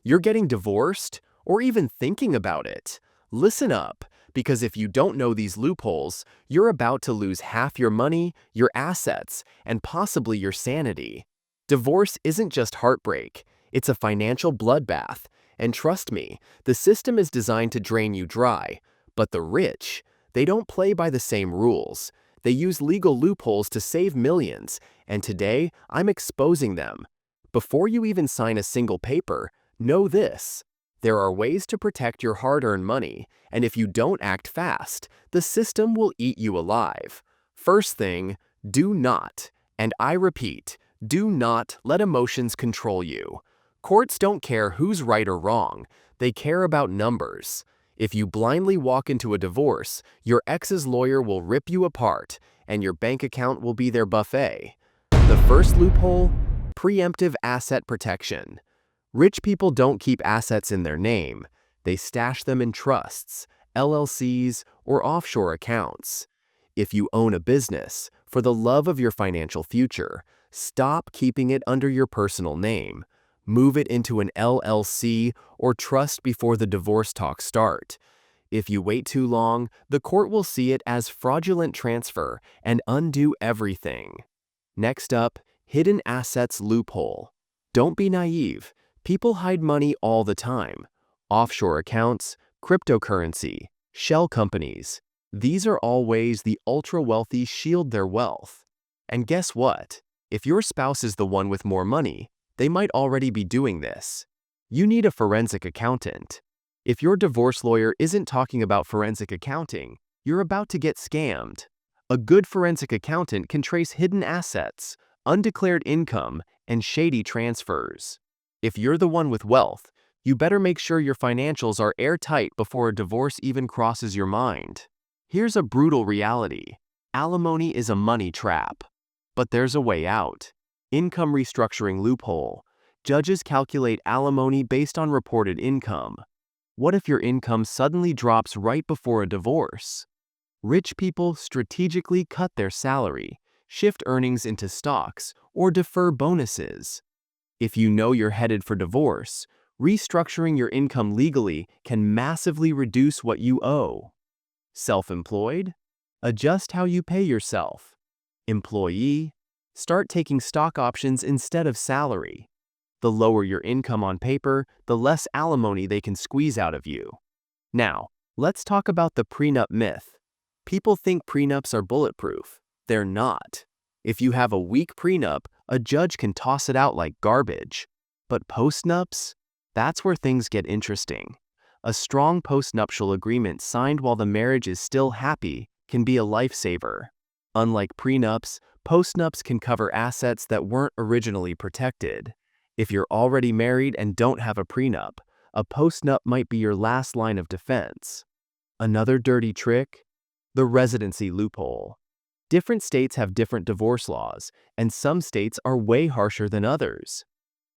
You're getting divorced, or even thinking about it. Listen up, because if you don't know these loopholes, you're about to lose half your money, your assets, and possibly your sanity. Divorce isn't just heartbreak, it's a financial bloodbath. And trust me, the system is designed to drain you dry. But the rich, they don't play by the same rules. They use legal loopholes to save millions, and today I'm exposing them. Before you even sign a single paper, know this: there are ways to protect your hard-earned money, and if you don't act fast, the system will eat you alive. First thing, do not, and I repeat, do not let emotions control you. Courts don't care who's right or wrong, they care about numbers. If you blindly walk into a divorce, your ex's lawyer will rip you apart, and your bank account will be their buffet. The first loophole: preemptive asset protection. Rich people don't keep assets in their name. They stash them in trusts, LLCs, or offshore accounts. If you own a business, for the love of your financial future, stop keeping it under your personal name. Move it into an LLC or trust before the divorce talks start. If you wait too long, the court will see it as fraudulent transfer and undo everything. Next up, hidden assets loophole. Don't be naive. People hide money all the time. Offshore accounts, cryptocurrency, shell companies. These are all ways the ultra-wealthy shield their wealth. And guess what? If your spouse is the one with more money, they might already be doing this. You need a forensic accountant. If your divorce lawyer isn't talking about forensic accounting, you're about to get scammed. A good forensic accountant can trace hidden assets, undeclared income, and shady transfers. If you're the one with wealth, you better make sure your financials are airtight before a divorce even crosses your mind. Here's a brutal reality: alimony is a money trap. But there's a way out. Income restructuring loophole. Judges calculate alimony based on reported income. What if your income suddenly drops right before a divorce? Rich people strategically cut their salary, shift earnings into stocks, or defer bonuses. If you know you're headed for divorce, restructuring your income legally can massively reduce what you owe. Self-employed? Adjust how you pay yourself. Employee? Start taking stock options instead of salary. The lower your income on paper, the less alimony they can squeeze out of you. Now, let's talk about the prenup myth. People think prenups are bulletproof. They're not. If you have a weak prenup, a judge can toss it out like garbage. But postnups? That's where things get interesting. A strong postnuptial agreement signed while the marriage is still happy can be a lifesaver. Unlike prenups, postnups can cover assets that weren't originally protected. If you're already married and don't have a prenup, a postnup might be your last line of defense. Another dirty trick? The residency loophole. Different states have different divorce laws, and some states are way harsher than others.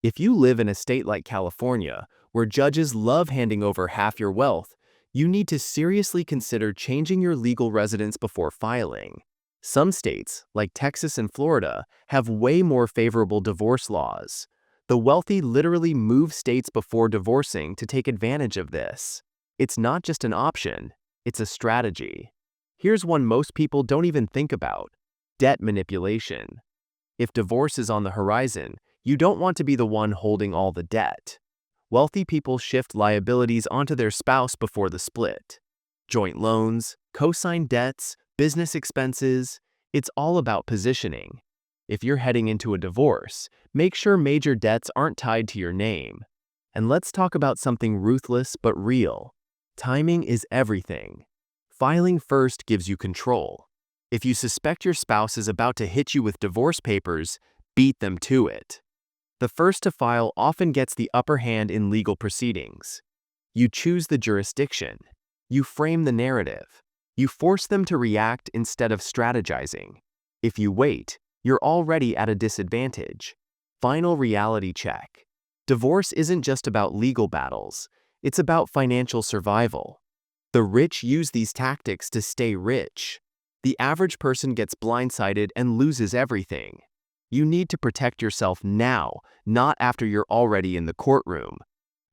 If you live in a state like California, where judges love handing over half your wealth, you need to seriously consider changing your legal residence before filing. Some states, like Texas and Florida, have way more favorable divorce laws. The wealthy literally move states before divorcing to take advantage of this. It's not just an option, it's a strategy. Here's one most people don't even think about: debt manipulation. If divorce is on the horizon, you don't want to be the one holding all the debt. Wealthy people shift liabilities onto their spouse before the split. Joint loans, co-signed debts, business expenses, it's all about positioning. If you're heading into a divorce, make sure major debts aren't tied to your name. And let's talk about something ruthless but real. Timing is everything. Filing first gives you control. If you suspect your spouse is about to hit you with divorce papers, beat them to it. The first to file often gets the upper hand in legal proceedings. You choose the jurisdiction. You frame the narrative. You force them to react instead of strategizing. If you wait, you're already at a disadvantage. Final reality check. Divorce isn't just about legal battles, it's about financial survival. The rich use these tactics to stay rich. The average person gets blindsided and loses everything. You need to protect yourself now, not after you're already in the courtroom.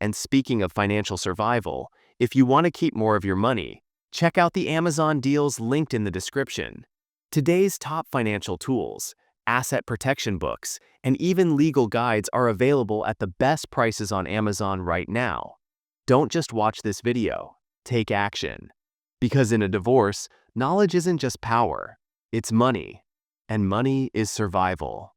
And speaking of financial survival, if you want to keep more of your money, check out the Amazon deals linked in the description. Today's top financial tools, asset protection books, and even legal guides are available at the best prices on Amazon right now. Don't just watch this video, take action. Because in a divorce, knowledge isn't just power, it's money. And money is survival.